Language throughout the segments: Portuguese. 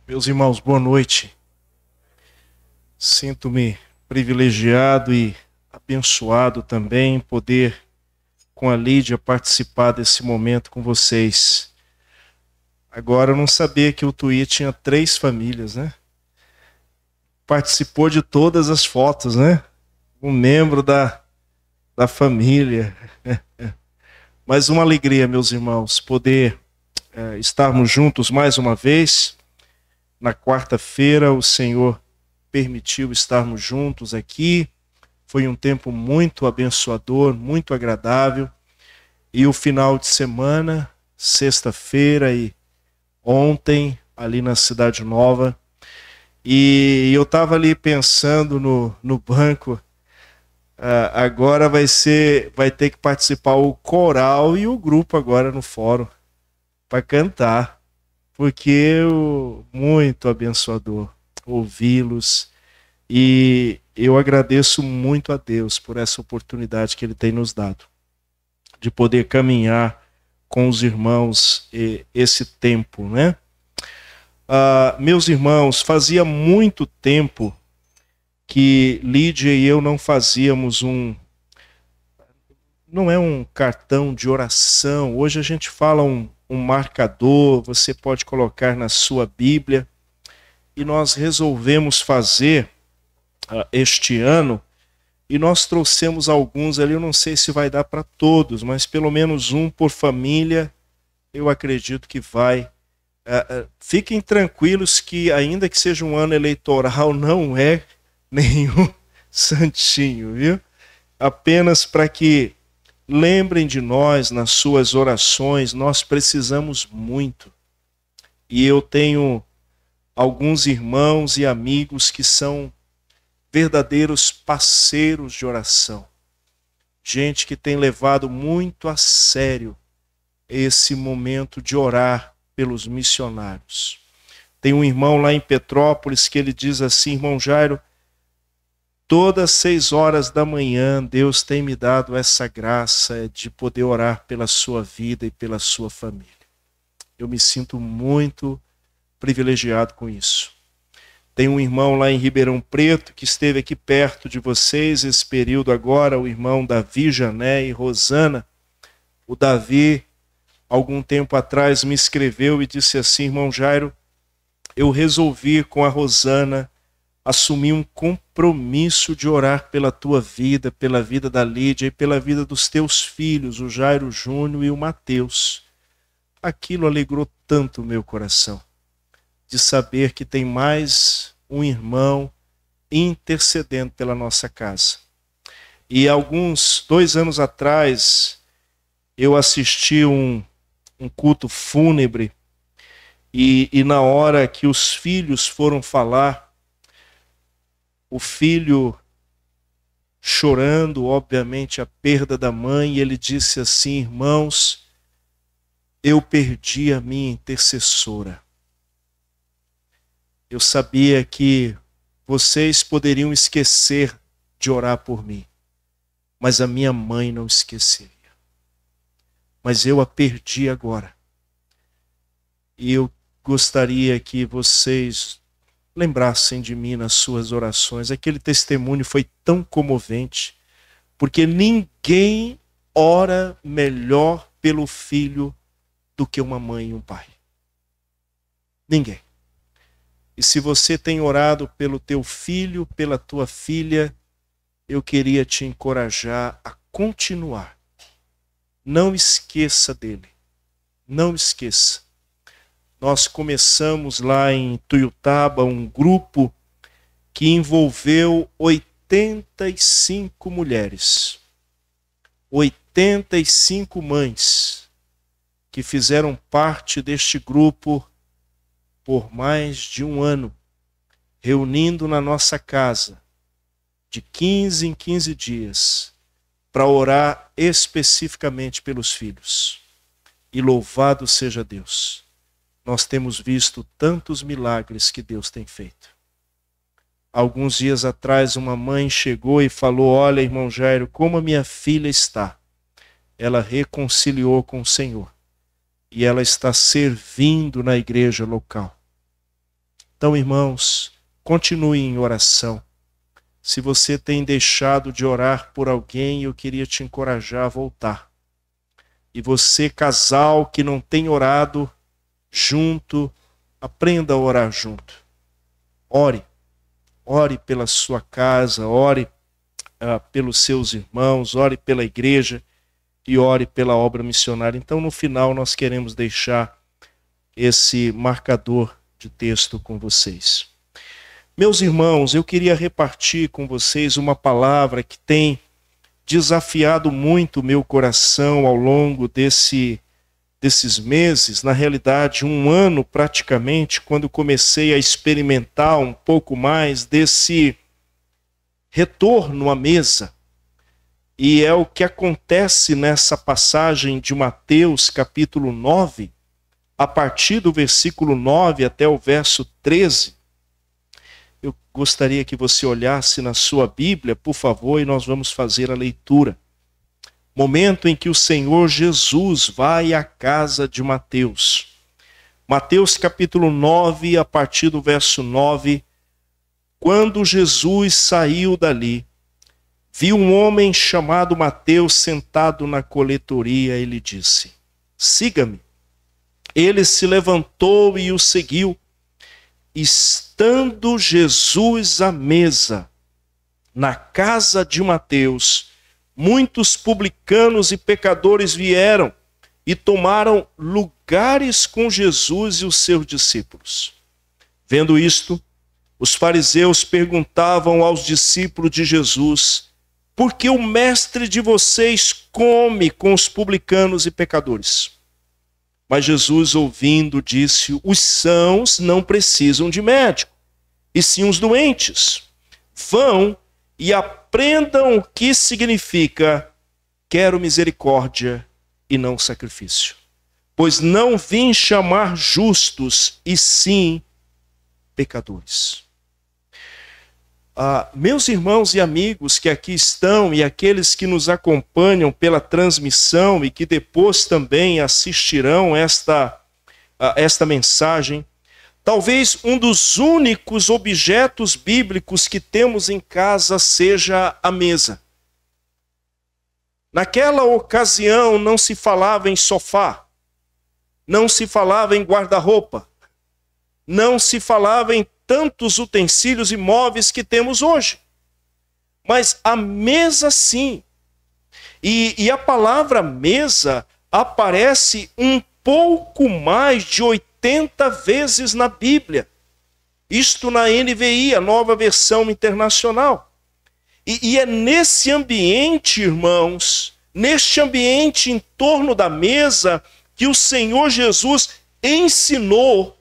Meus irmãos, boa noite. Sinto-me privilegiado e abençoado também em poder, com a Lídia, participar desse momento com vocês. Agora, eu não sabia que o Tuí tinha 3 famílias, né? Participou de todas as fotos, né? Um membro da família. Mas uma alegria, meus irmãos, poder estarmos juntos mais uma vez. Na quarta-feira, o Senhor permitiu estarmos juntos aqui. Foi um tempo muito abençoador, muito agradável. E o final de semana, sexta-feira e ontem, ali na Cidade Nova. E eu estava ali pensando no banco, agora vai ter que participar o coral e o grupo agora no fórum para cantar, porque muito abençoador ouvi-los. E eu agradeço muito a Deus por essa oportunidade que Ele tem nos dado, de poder caminhar com os irmãos esse tempo, né? Meus irmãos, fazia muito tempo que Lídia e eu não fazíamos não é um cartão de oração, hoje a gente fala um marcador, você pode colocar na sua Bíblia, e nós resolvemos fazer este ano, e nós trouxemos alguns ali, eu não sei se vai dar para todos, mas pelo menos um por família, eu acredito que vai. Fiquem tranquilos que, ainda que seja um ano eleitoral, não é nenhum santinho, viu? Apenas para que lembrem de nós nas suas orações, nós precisamos muito. E eu tenho alguns irmãos e amigos que são verdadeiros parceiros de oração. Gente que tem levado muito a sério esse momento de orar pelos missionários. Tem um irmão lá em Petrópolis que ele diz assim: irmão Jairo, todas 6 horas da manhã Deus tem me dado essa graça de poder orar pela sua vida e pela sua família. Eu me sinto muito privilegiado com isso. Tem um irmão lá em Ribeirão Preto que esteve aqui perto de vocês esse período agora, o irmão Davi Jané e Rosana. O Davi, algum tempo atrás, me escreveu e disse assim: irmão Jairo, eu resolvi com a Rosana assumir um compromisso de orar pela tua vida, pela vida da Lídia e pela vida dos teus filhos, o Jairo Júnior e o Mateus. Aquilo alegrou tanto o meu coração, de saber que tem mais um irmão intercedendo pela nossa casa. E 2 anos atrás, eu assisti um culto fúnebre, e na hora que os filhos foram falar, o filho chorando, obviamente, a perda da mãe, e ele disse assim: irmãos, eu perdi a minha intercessora. Eu sabia que vocês poderiam esquecer de orar por mim, mas a minha mãe não esqueceria. Mas eu a perdi agora. E eu gostaria que vocês lembrassem de mim nas suas orações. Aquele testemunho foi tão comovente, porque ninguém ora melhor pelo filho do que uma mãe e um pai. Ninguém. E se você tem orado pelo teu filho, pela tua filha, eu queria te encorajar a continuar. Não esqueça dele. Não esqueça. Nós começamos lá em Tuiutaba um grupo que envolveu 85 mulheres. 85 mães que fizeram parte deste grupo por mais de um ano, reunindo na nossa casa, de 15 em 15 dias, para orar especificamente pelos filhos. E louvado seja Deus. Nós temos visto tantos milagres que Deus tem feito. Alguns dias atrás, uma mãe chegou e falou: olha, irmão Jairo, como a minha filha está. Ela reconciliou com o Senhor. E ela está servindo na igreja local. Então, irmãos, continue em oração. Se você tem deixado de orar por alguém, eu queria te encorajar a voltar. E você, casal que não tem orado junto, aprenda a orar junto. Ore. Ore pela sua casa, ore pelos seus irmãos, ore pela igreja e ore pela obra missionária. Então, no final, nós queremos deixar esse marcador de texto com vocês. Meus irmãos, eu queria repartir com vocês uma palavra que tem desafiado muito o meu coração ao longo desses meses, na realidade 1 ano praticamente, quando comecei a experimentar um pouco mais desse retorno à mesa. E é o que acontece nessa passagem de Mateus capítulo 9, a partir do versículo 9 até o verso 13. Eu gostaria que você olhasse na sua Bíblia, por favor, e nós vamos fazer a leitura. Momento em que o Senhor Jesus vai à casa de Mateus. Mateus capítulo 9, a partir do verso 9. Quando Jesus saiu dali, viu um homem chamado Mateus sentado na coletoria. Ele disse: siga-me. Ele se levantou e o seguiu. Estando Jesus à mesa, na casa de Mateus, muitos publicanos e pecadores vieram e tomaram lugares com Jesus e os seus discípulos. Vendo isto, os fariseus perguntavam aos discípulos de Jesus: por que o mestre de vocês come com os publicanos e pecadores? Mas Jesus, ouvindo, disse: os sãos não precisam de médico, e sim os doentes. Vão e aprendam o que significa: quero misericórdia e não sacrifício. Pois não vim chamar justos, e sim pecadores. Meus irmãos e amigos que aqui estão e aqueles que nos acompanham pela transmissão e que depois também assistirão esta mensagem, talvez um dos únicos objetos bíblicos que temos em casa seja a mesa. Naquela ocasião não se falava em sofá, não se falava em guarda-roupa, não se falava em tantos utensílios e móveis que temos hoje. Mas a mesa sim. E a palavra mesa aparece um pouco mais de 80 vezes na Bíblia. Isto na NVI, a Nova Versão Internacional. E é nesse ambiente, irmãos, neste ambiente em torno da mesa, que o Senhor Jesus ensinou,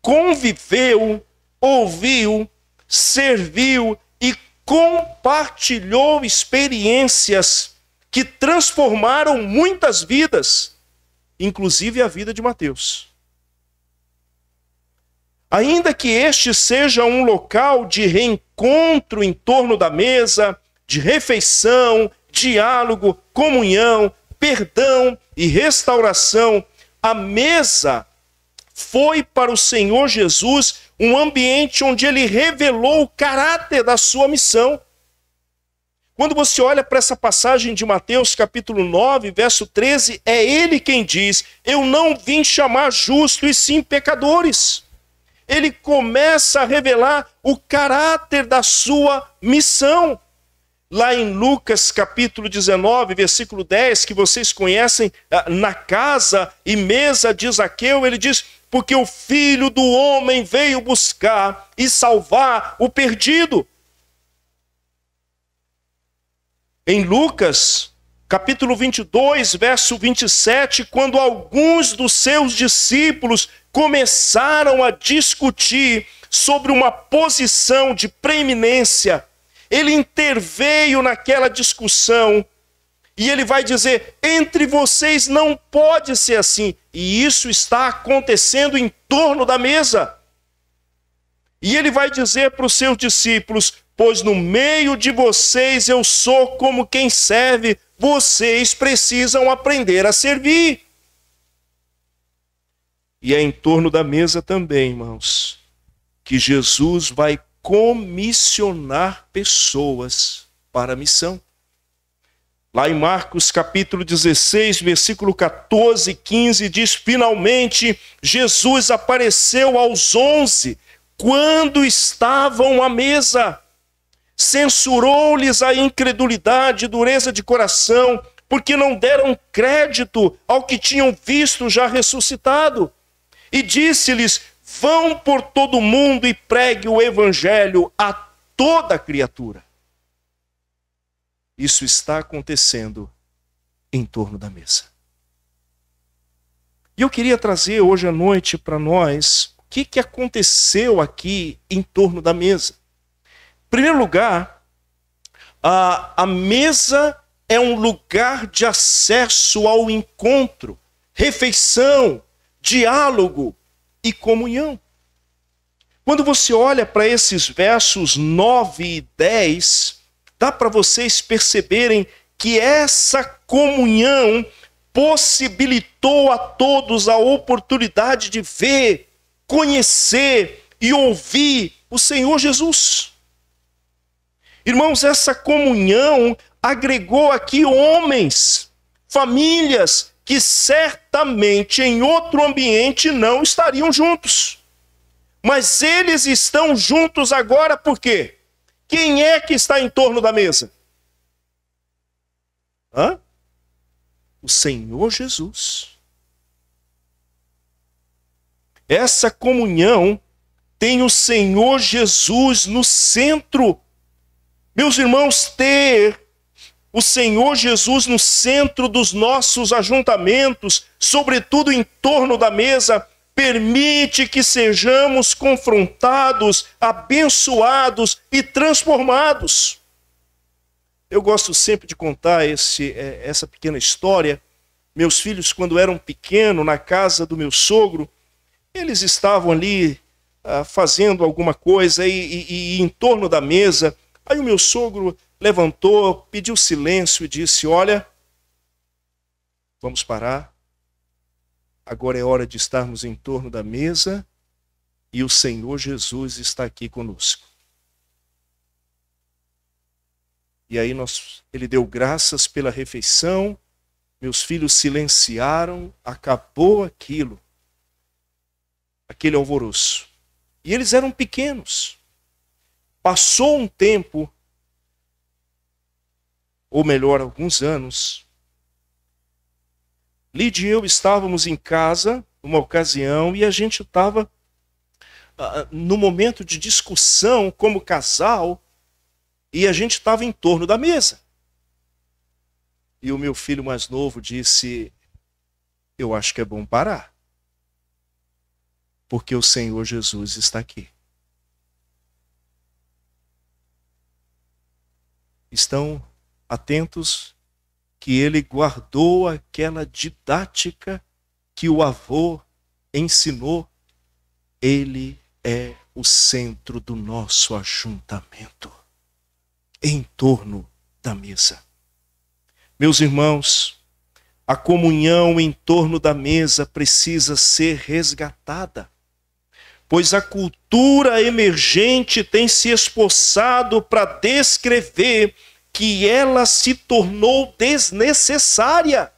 conviveu, ouviu, serviu e compartilhou experiências que transformaram muitas vidas, inclusive a vida de Mateus. Ainda que este seja um local de reencontro em torno da mesa, de refeição, diálogo, comunhão, perdão e restauração, a mesa foi para o Senhor Jesus um ambiente onde ele revelou o caráter da sua missão. Quando você olha para essa passagem de Mateus capítulo 9, verso 13, é ele quem diz: eu não vim chamar justos e sim pecadores. Ele começa a revelar o caráter da sua missão. Lá em Lucas capítulo 19, versículo 10, que vocês conhecem, na casa e mesa de Zaqueu, ele diz: porque o Filho do Homem veio buscar e salvar o perdido. Em Lucas, capítulo 22, verso 27, quando alguns dos seus discípulos começaram a discutir sobre uma posição de preeminência, ele interveio naquela discussão. E ele vai dizer: entre vocês não pode ser assim. E isso está acontecendo em torno da mesa. E ele vai dizer para os seus discípulos: pois no meio de vocês eu sou como quem serve, vocês precisam aprender a servir. E é em torno da mesa também, irmãos, que Jesus vai comissionar pessoas para a missão. Lá em Marcos capítulo 16, versículo 14 e 15, diz: finalmente Jesus apareceu aos 11, quando estavam à mesa. Censurou-lhes a incredulidade e dureza de coração, porque não deram crédito ao que tinham visto já ressuscitado. E disse-lhes: vão por todo o mundo e pregue o evangelho a toda criatura. Isso está acontecendo em torno da mesa. E eu queria trazer hoje à noite para nós o que aconteceu aqui em torno da mesa. Em primeiro lugar, a mesa é um lugar de acesso ao encontro, refeição, diálogo e comunhão. Quando você olha para esses versos 9 e 10, dá para vocês perceberem que essa comunhão possibilitou a todos a oportunidade de ver, conhecer e ouvir o Senhor Jesus. Irmãos, essa comunhão agregou aqui homens, famílias que certamente em outro ambiente não estariam juntos. Mas eles estão juntos agora por quê? Quem é que está em torno da mesa? O Senhor Jesus. Essa comunhão tem o Senhor Jesus no centro. Meus irmãos, ter o Senhor Jesus no centro dos nossos ajuntamentos, sobretudo em torno da mesa, permite que sejamos confrontados, abençoados e transformados. Eu gosto sempre de contar essa pequena história. Meus filhos, quando eram pequenos, na casa do meu sogro, eles estavam ali fazendo alguma coisa e em torno da mesa. Aí o meu sogro levantou, pediu silêncio e disse: olha, vamos parar. Agora é hora de estarmos em torno da mesa e o Senhor Jesus está aqui conosco. E aí ele deu graças pela refeição, meus filhos silenciaram, acabou aquele alvoroço. E eles eram pequenos. Passou um tempo, ou melhor, alguns anos, Lídia e eu estávamos em casa, numa ocasião, e a gente estava no momento de discussão como casal, e a gente estava em torno da mesa. E o meu filho mais novo disse: eu acho que é bom parar, porque o Senhor Jesus está aqui. Estão atentos que ele guardou aquela didática que o avô ensinou. Ele é o centro do nosso ajuntamento, em torno da mesa. Meus irmãos, a comunhão em torno da mesa precisa ser resgatada, pois a cultura emergente tem se esforçado para descrever que ela se tornou desnecessária.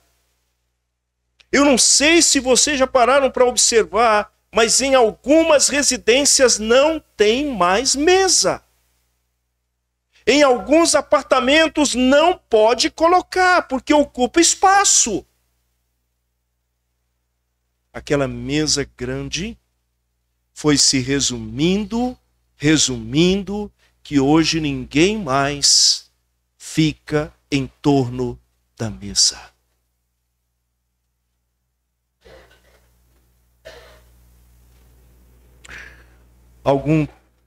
Eu não sei se vocês já pararam para observar, mas em algumas residências não tem mais mesa. Em alguns apartamentos não pode colocar, porque ocupa espaço. Aquela mesa grande foi se resumindo, que hoje ninguém mais fica em torno da mesa.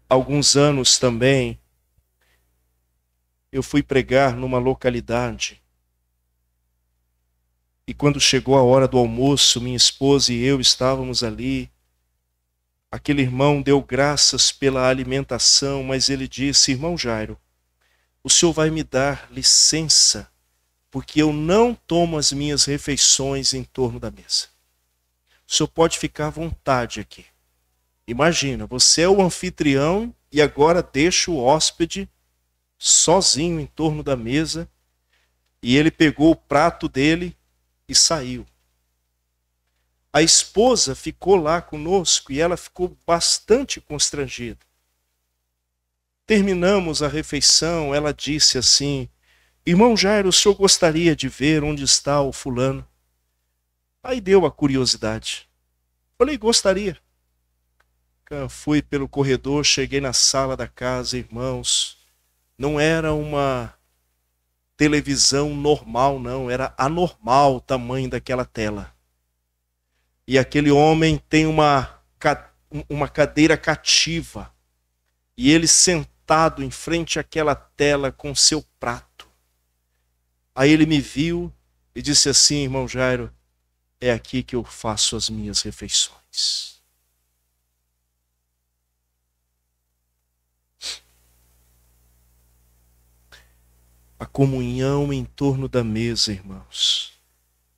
Alguns anos também, eu fui pregar numa localidade. E quando chegou a hora do almoço, minha esposa e eu estávamos ali. Aquele irmão deu graças pela alimentação, mas ele disse: irmão Jairo, o senhor vai me dar licença, porque eu não tomo as minhas refeições em torno da mesa. O senhor pode ficar à vontade aqui. Imagina, você é o anfitrião e agora deixa o hóspede sozinho em torno da mesa, e ele pegou o prato dele e saiu. A esposa ficou lá conosco e ela ficou bastante constrangida. Terminamos a refeição, ela disse assim: irmão Jairo, o senhor gostaria de ver onde está o fulano? Aí deu a curiosidade. Falei, gostaria. Fui pelo corredor, cheguei na sala da casa, irmãos. Não era uma televisão normal, não. Era anormal o tamanho daquela tela. E aquele homem tem uma cadeira cativa. E ele sentado em frente àquela tela com seu prato. Aí ele me viu e disse assim, irmão Jairo, é aqui que eu faço as minhas refeições. A comunhão em torno da mesa, irmãos,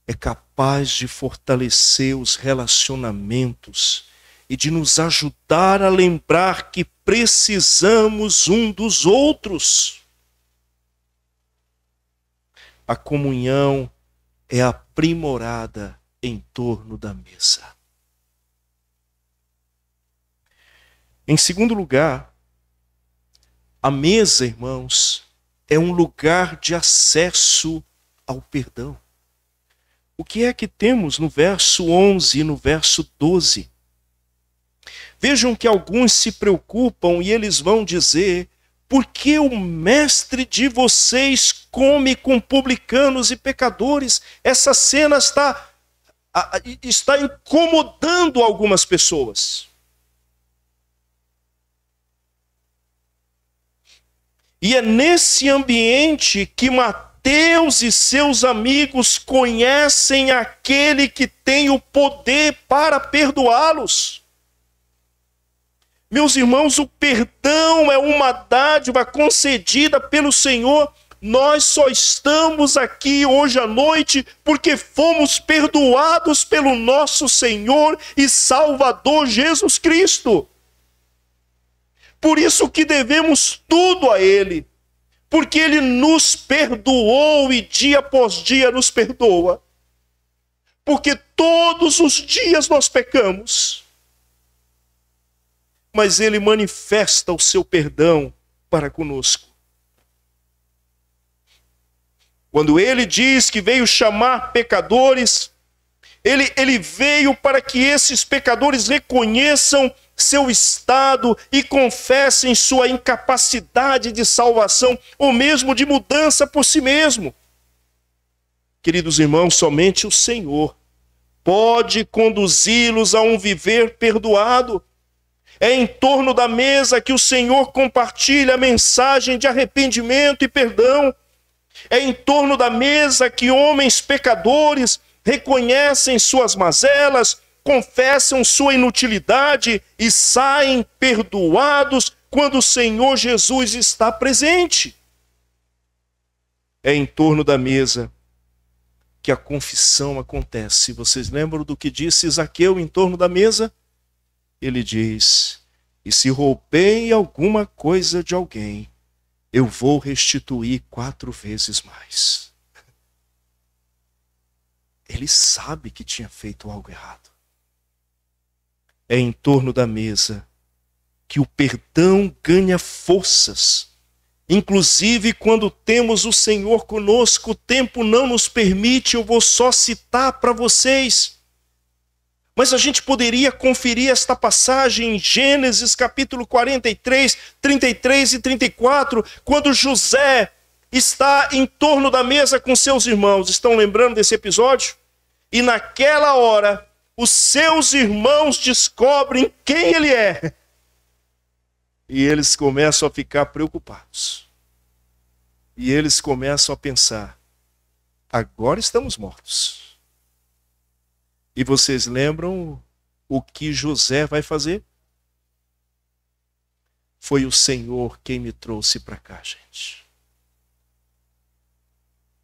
é capaz de fortalecer os relacionamentos e de nos ajudar a lembrar que precisamos um dos outros. A comunhão é aprimorada em torno da mesa. Em segundo lugar, a mesa, irmãos, é um lugar de acesso ao perdão. O que é que temos no verso 11 e no verso 12? Vejam que alguns se preocupam e eles vão dizer: por que o mestre de vocês come com publicanos e pecadores? Essa cena está incomodando algumas pessoas. E é nesse ambiente que Mateus e seus amigos conhecem aquele que tem o poder para perdoá-los. Meus irmãos, o perdão é uma dádiva concedida pelo Senhor. Nós só estamos aqui hoje à noite porque fomos perdoados pelo nosso Senhor e Salvador Jesus Cristo. Por isso que devemos tudo a Ele, porque Ele nos perdoou e dia após dia nos perdoa. Porque todos os dias nós pecamos, mas Ele manifesta o seu perdão para conosco. Quando Ele diz que veio chamar pecadores, Ele veio para que esses pecadores reconheçam seu estado e confessem sua incapacidade de salvação ou mesmo de mudança por si mesmo. Queridos irmãos, somente o Senhor pode conduzi-los a um viver perdoado. É em torno da mesa que o Senhor compartilha a mensagem de arrependimento e perdão. É em torno da mesa que homens pecadores reconhecem suas mazelas, confessam sua inutilidade e saem perdoados quando o Senhor Jesus está presente. É em torno da mesa que a confissão acontece. Vocês lembram do que disse Zaqueu em torno da mesa? Ele diz: e se roubei alguma coisa de alguém, eu vou restituir 4 vezes mais. Ele sabe que tinha feito algo errado. É em torno da mesa que o perdão ganha forças. Inclusive quando temos o Senhor conosco, o tempo não nos permite, eu vou só citar para vocês. Mas a gente poderia conferir esta passagem em Gênesis capítulo 43, 33 e 34, quando José está em torno da mesa com seus irmãos. Estão lembrando desse episódio? E naquela hora, os seus irmãos descobrem quem ele é. E eles começam a ficar preocupados. E eles começam a pensar: agora estamos mortos. E vocês lembram o que José vai fazer? Foi o Senhor quem me trouxe para cá, gente.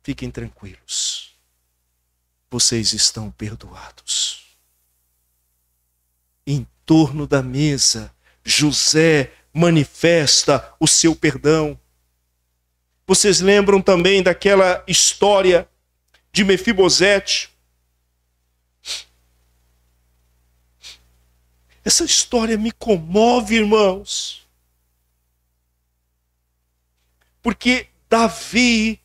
Fiquem tranquilos. Vocês estão perdoados. Em torno da mesa, José manifesta o seu perdão. Vocês lembram também daquela história de Mefibosete? Essa história me comove, irmãos. Porque Davi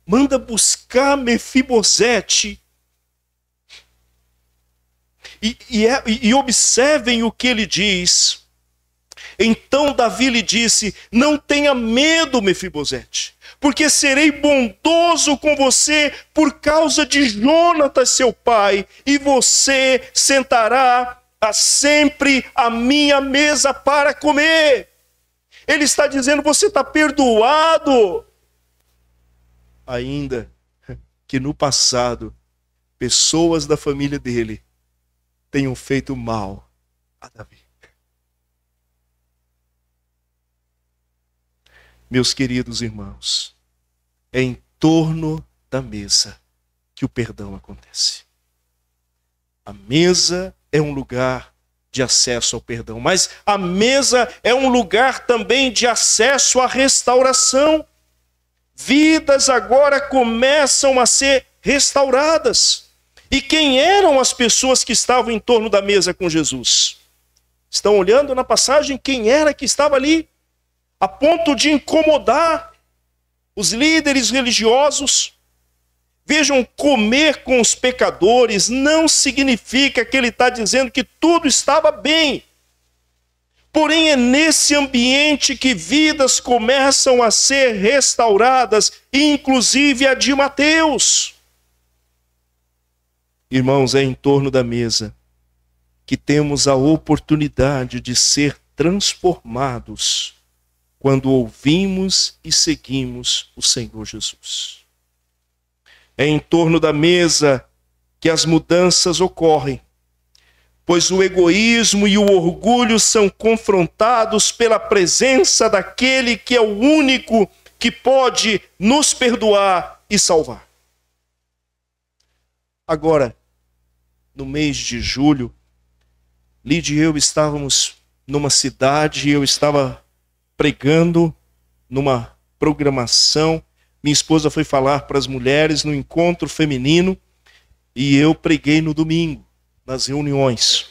manda buscar Mefibosete. E observem o que ele diz. Então Davi lhe disse: não tenha medo, Mefibosete, porque serei bondoso com você por causa de Jonatas, seu pai, e você sentará sempre à minha mesa para comer. Ele está dizendo: você está perdoado. Ainda que no passado, pessoas da família dele tenham feito mal a Davi. Meus queridos irmãos, é em torno da mesa que o perdão acontece. A mesa é um lugar de acesso ao perdão, mas a mesa é um lugar também de acesso à restauração. Vidas agora começam a ser restauradas. E quem eram as pessoas que estavam em torno da mesa com Jesus? Estão olhando na passagem quem era que estava ali? A ponto de incomodar os líderes religiosos. Vejam, comer com os pecadores não significa que ele está dizendo que tudo estava bem. Porém, é nesse ambiente que vidas começam a ser restauradas, inclusive a de Mateus. Irmãos, é em torno da mesa que temos a oportunidade de ser transformados quando ouvimos e seguimos o Senhor Jesus. É em torno da mesa que as mudanças ocorrem, pois o egoísmo e o orgulho são confrontados pela presença daquele que é o único que pode nos perdoar e salvar. Agora, no mês de julho, Lídia e eu estávamos numa cidade e eu estava pregando numa programação. Minha esposa foi falar para as mulheres no encontro feminino e eu preguei no domingo, nas reuniões.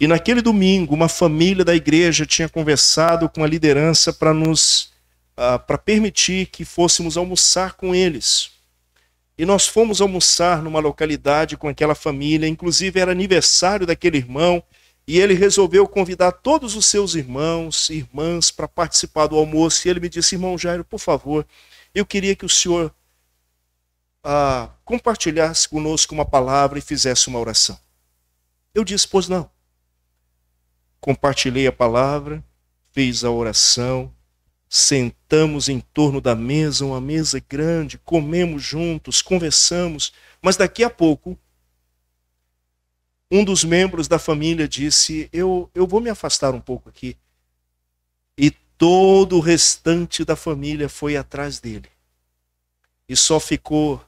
E naquele domingo, uma família da igreja tinha conversado com a liderança para permitir que fôssemos almoçar com eles. E nós fomos almoçar numa localidade com aquela família, inclusive era aniversário daquele irmão, e ele resolveu convidar todos os seus irmãos e irmãs para participar do almoço. E ele me disse: irmão Jairo, por favor, eu queria que o senhor compartilhasse conosco uma palavra e fizesse uma oração. Eu disse: pois não. Compartilhei a palavra, fiz a oração, sentamos em torno da mesa, uma mesa grande, comemos juntos, conversamos, mas daqui a pouco, um dos membros da família disse: eu vou me afastar um pouco aqui. E todo o restante da família foi atrás dele. E só ficou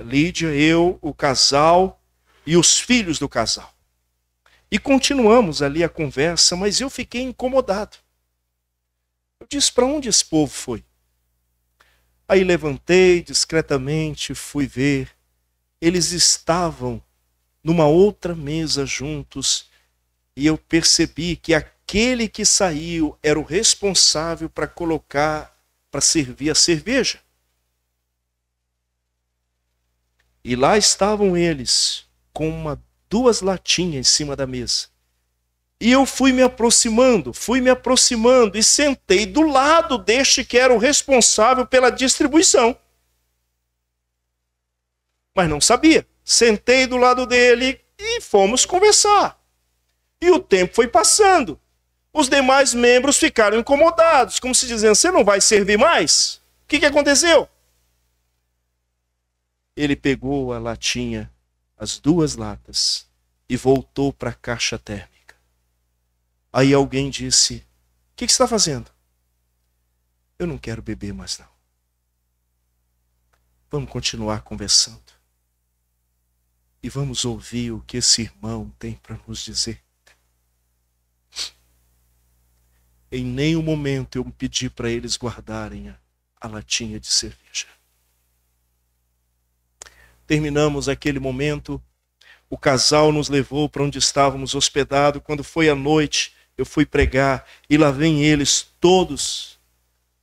Lídia, eu, o casal e os filhos do casal. E continuamos ali a conversa, mas eu fiquei incomodado. Eu disse: para onde esse povo foi? Aí levantei discretamente, fui ver. Eles estavam numa outra mesa juntos, e eu percebi que aquele que saiu era o responsável para servir a cerveja. E lá estavam eles, com duas latinhas em cima da mesa. E eu fui me aproximando e sentei do lado deste que era o responsável pela distribuição. Mas não sabia. Sentei do lado dele e fomos conversar. E o tempo foi passando. Os demais membros ficaram incomodados, como se dizendo: você não vai servir mais? O que aconteceu? Ele pegou a latinha, as duas latas, e voltou para a caixa térmica. Aí alguém disse: o que você está fazendo? Eu não quero beber mais não. Vamos continuar conversando. e vamos ouvir o que esse irmão tem para nos dizer. Em nenhum momento eu pedi para eles guardarem a latinha de cerveja. Terminamos aquele momento, o casal nos levou para onde estávamos hospedados. Quando foi à noite, eu fui pregar e lá vem eles todos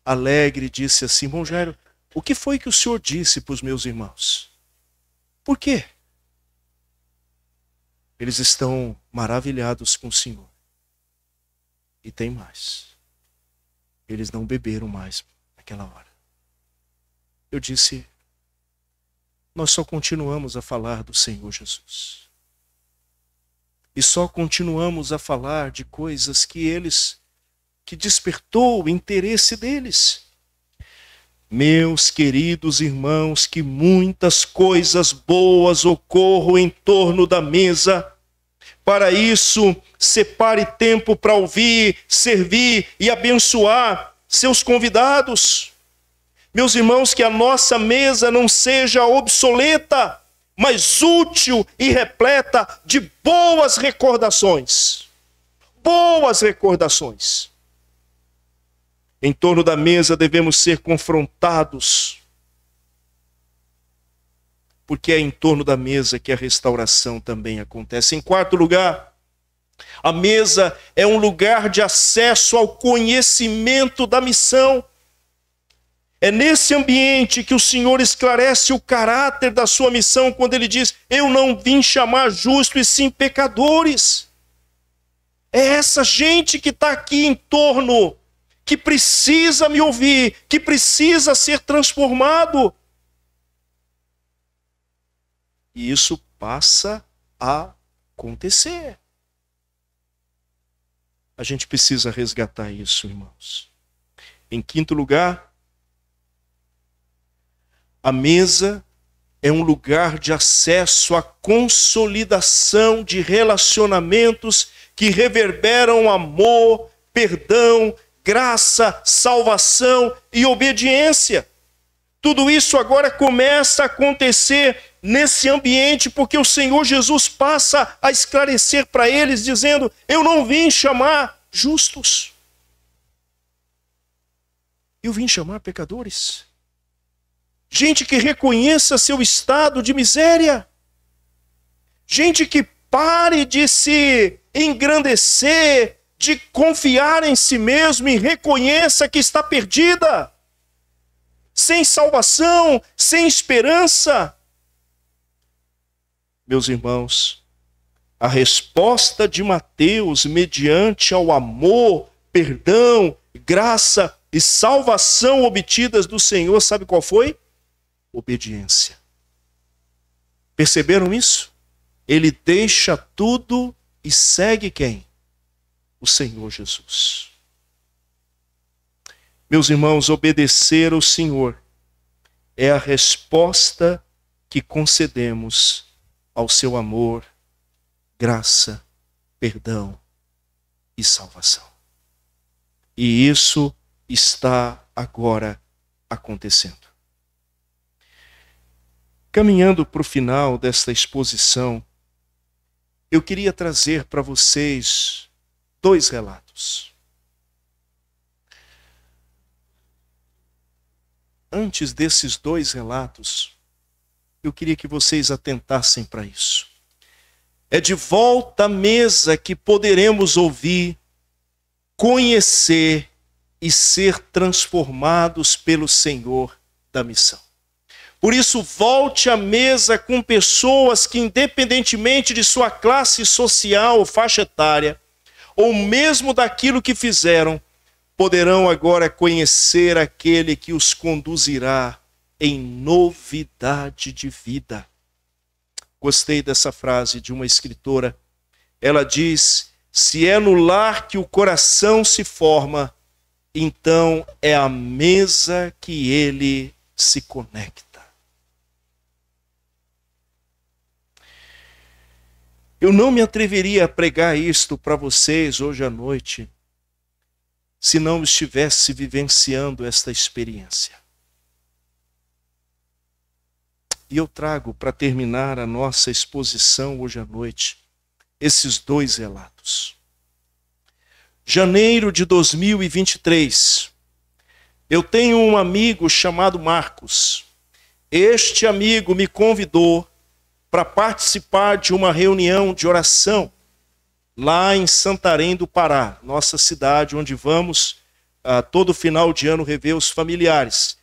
alegres, disse assim: irmão Jairo, o que foi que o senhor disse para os meus irmãos? Por quê? Eles estão maravilhados com o Senhor. E tem mais. Eles não beberam mais naquela hora. Eu disse: nós só continuamos a falar do Senhor Jesus. E só continuamos a falar de coisas que despertou o interesse deles. Meus queridos irmãos, que muitas coisas boas ocorram em torno da mesa. Para isso, separe tempo para ouvir, servir e abençoar seus convidados. Meus irmãos, que a nossa mesa não seja obsoleta, mas útil e repleta de boas recordações. Boas recordações. Em torno da mesa devemos ser confrontados, porque é em torno da mesa que a restauração também acontece. Em quarto lugar, a mesa é um lugar de acesso ao conhecimento da missão. É nesse ambiente que o Senhor esclarece o caráter da sua missão, quando ele diz: eu não vim chamar justos e sim pecadores. É essa gente que está aqui em torno, que precisa me ouvir, que precisa ser transformado. E isso passa a acontecer. A gente precisa resgatar isso, irmãos. Em quinto lugar, a mesa é um lugar de acesso à consolidação de relacionamentos que reverberam amor, perdão, graça, salvação e obediência. Tudo isso agora começa a acontecer nesse ambiente, porque o Senhor Jesus passa a esclarecer para eles, dizendo: eu não vim chamar justos, eu vim chamar pecadores. Gente que reconheça seu estado de miséria. Gente que pare de se engrandecer, de confiar em si mesmo e reconheça que está perdida, sem salvação, sem esperança. Meus irmãos, a resposta de Mateus, mediante ao amor, perdão, graça e salvação obtidas do Senhor, sabe qual foi? Obediência. Perceberam isso? Ele deixa tudo e segue quem? O Senhor Jesus. Meus irmãos, obedecer ao Senhor é a resposta que concedemos ao seu amor, graça, perdão e salvação. E isso está agora acontecendo. Caminhando para o final desta exposição, eu queria trazer para vocês 2 relatos. Antes desses 2 relatos, eu queria que vocês atentassem para isso. É de volta à mesa que poderemos ouvir, conhecer e ser transformados pelo Senhor da missão. Por isso, volte à mesa com pessoas que, independentemente de sua classe social ou faixa etária, ou mesmo daquilo que fizeram, poderão agora conhecer aquele que os conduzirá em novidade de vida. Gostei dessa frase de uma escritora. Ela diz: se é no lar que o coração se forma, então é a mesa que ele se conecta. Eu não me atreveria a pregar isto para vocês hoje à noite se não estivesse vivenciando esta experiência. E eu trago para terminar a nossa exposição hoje à noite esses dois relatos. Janeiro de 2023. Eu tenho um amigo chamado Marcos. Este amigo me convidou para participar de uma reunião de oração lá em Santarém do Pará, nossa cidade, onde vamos todo final de ano rever os familiares.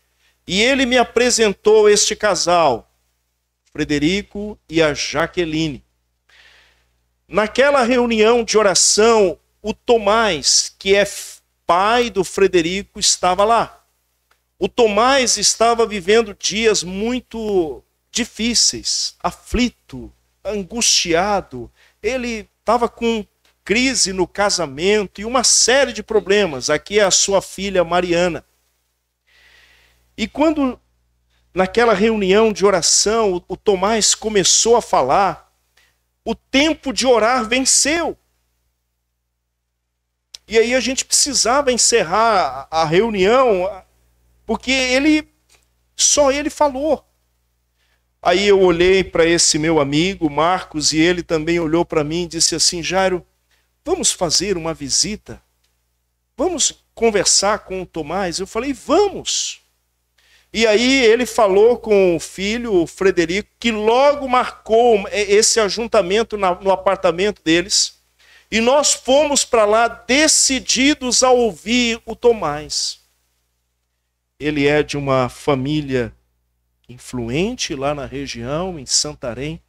E ele me apresentou este casal, Frederico e a Jaqueline. Naquela reunião de oração, o Tomás, que é pai do Frederico, estava lá. O Tomás estava vivendo dias muito difíceis, aflito, angustiado. Ele estava com crise no casamento e uma série de problemas. Aqui é a sua filha Mariana. E quando naquela reunião de oração o Tomás começou a falar, o tempo de orar venceu. E aí a gente precisava encerrar a reunião, porque só ele falou. Aí eu olhei para esse meu amigo, Marcos, e ele também olhou para mim e disse assim: Jairo, vamos fazer uma visita? Vamos conversar com o Tomás? Eu falei, vamos. E aí ele falou com o filho, o Frederico, que logo marcou esse ajuntamento no apartamento deles. E nós fomos para lá decididos a ouvir o Tomás. Ele é de uma família influente lá na região, em Santarém.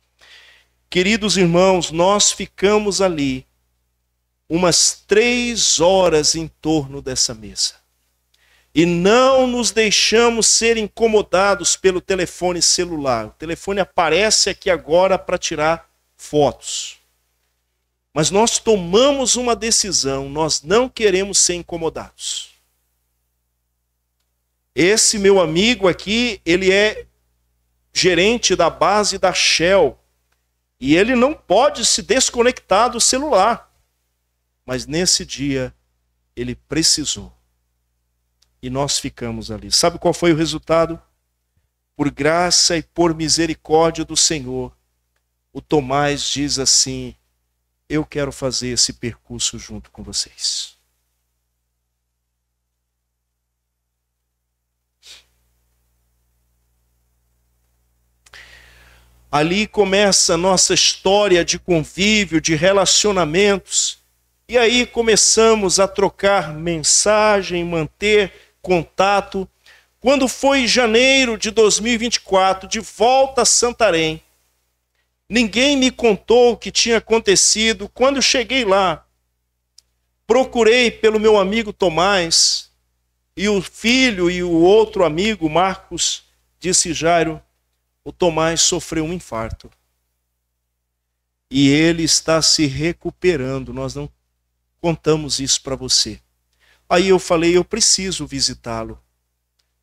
Queridos irmãos, nós ficamos ali umas 3 horas em torno dessa mesa. E não nos deixamos ser incomodados pelo telefone celular. O telefone aparece aqui agora para tirar fotos. Mas nós tomamos uma decisão, nós não queremos ser incomodados. Esse meu amigo aqui, ele é gerente da base da Shell. E ele não pode se desconectar do celular. Mas nesse dia, ele precisou. E nós ficamos ali. Sabe qual foi o resultado? Por graça e por misericórdia do Senhor, o Tomás diz assim: eu quero fazer esse percurso junto com vocês. Ali começa a nossa história de convívio, de relacionamentos. E aí começamos a trocar mensagem, manter contato. Quando foi em janeiro de 2024, de volta a Santarém, ninguém me contou o que tinha acontecido. Quando eu cheguei lá, procurei pelo meu amigo Tomás, e o filho e o outro amigo, Marcos, disse: Jairo, o Tomás sofreu um infarto. E ele está se recuperando, nós não contamos isso para você. Aí eu falei, eu preciso visitá-lo.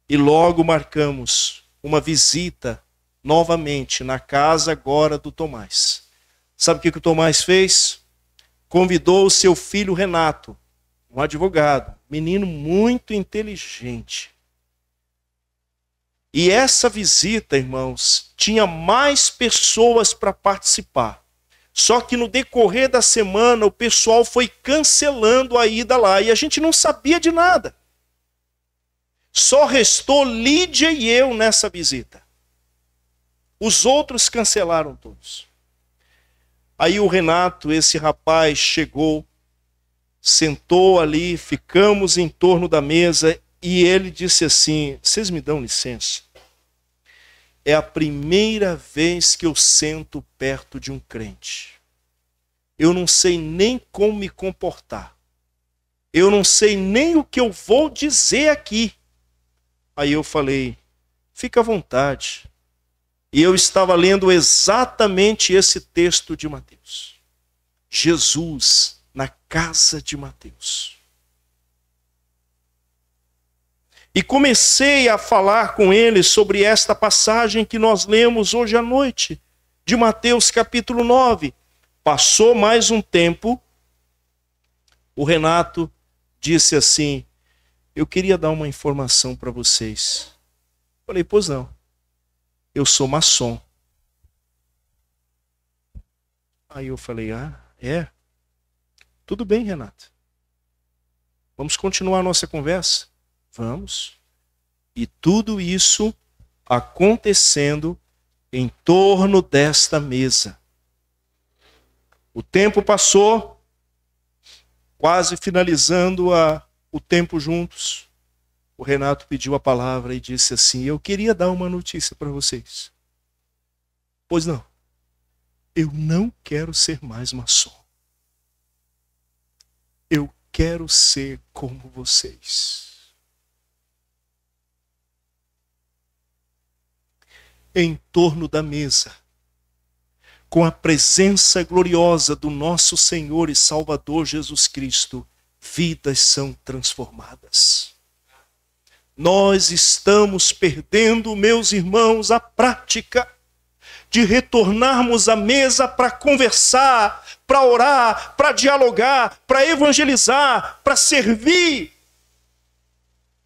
E logo marcamos uma visita novamente na casa agora do Tomás. Sabe o que o Tomás fez? Convidou o seu filho Renato, um advogado, menino muito inteligente. E essa visita, irmãos, tinha mais pessoas para participar. Só que no decorrer da semana o pessoal foi cancelando a ida lá e a gente não sabia de nada. Só restou Lídia e eu nessa visita. Os outros cancelaram todos. Aí o Renato, esse rapaz, chegou, sentou ali, ficamos em torno da mesa e ele disse assim: vocês me dão licença? É a primeira vez que eu sento perto de um crente. Eu não sei nem como me comportar. Eu não sei nem o que eu vou dizer aqui. Aí eu falei, fica à vontade. E eu estava lendo exatamente esse texto de Mateus. Jesus na casa de Mateus. E comecei a falar com ele sobre esta passagem que nós lemos hoje à noite, de Mateus capítulo 9. Passou mais um tempo, o Renato disse assim, eu queria dar uma informação para vocês. Falei, pois não. eu sou maçom. Aí eu falei, ah, é? Tudo bem, Renato. Vamos continuar a nossa conversa? Vamos. E tudo isso acontecendo em torno desta mesa. O tempo passou, quase finalizando o tempo juntos. O Renato pediu a palavra e disse assim, eu queria dar uma notícia para vocês. Pois não, eu não quero ser mais maçom. Eu quero ser como vocês. Em torno da mesa, com a presença gloriosa do nosso Senhor e Salvador Jesus Cristo, vidas são transformadas. Nós estamos perdendo, meus irmãos, a prática de retornarmos à mesa para conversar, para orar, para dialogar, para evangelizar, para servir.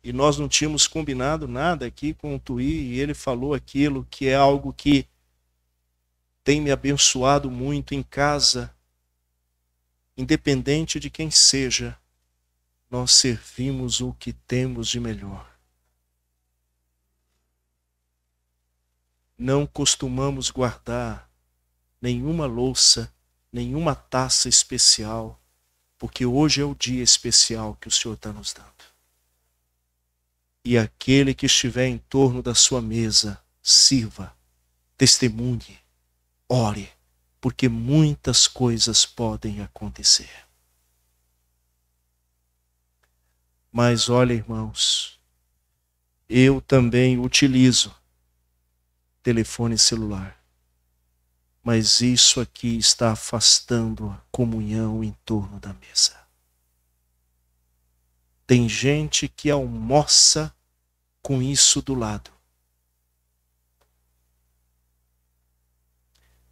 E nós não tínhamos combinado nada aqui com o Tuí, e ele falou aquilo que é algo que tem me abençoado muito em casa. Independente de quem seja, nós servimos o que temos de melhor. Não costumamos guardar nenhuma louça, nenhuma taça especial, porque hoje é o dia especial que o Senhor está nos dando. E aquele que estiver em torno da sua mesa, sirva, testemunhe, ore, porque muitas coisas podem acontecer. Mas olha, irmãos, eu também utilizo telefone celular. Mas isso aqui está afastando a comunhão em torno da mesa. Tem gente que almoça com isso do lado.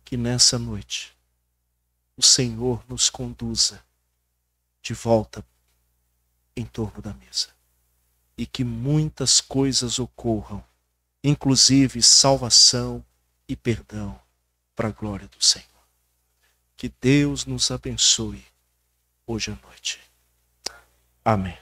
Que nessa noite o Senhor nos conduza de volta em torno da mesa. E que muitas coisas ocorram, inclusive salvação e perdão, para a glória do Senhor. Que Deus nos abençoe hoje à noite. Amém.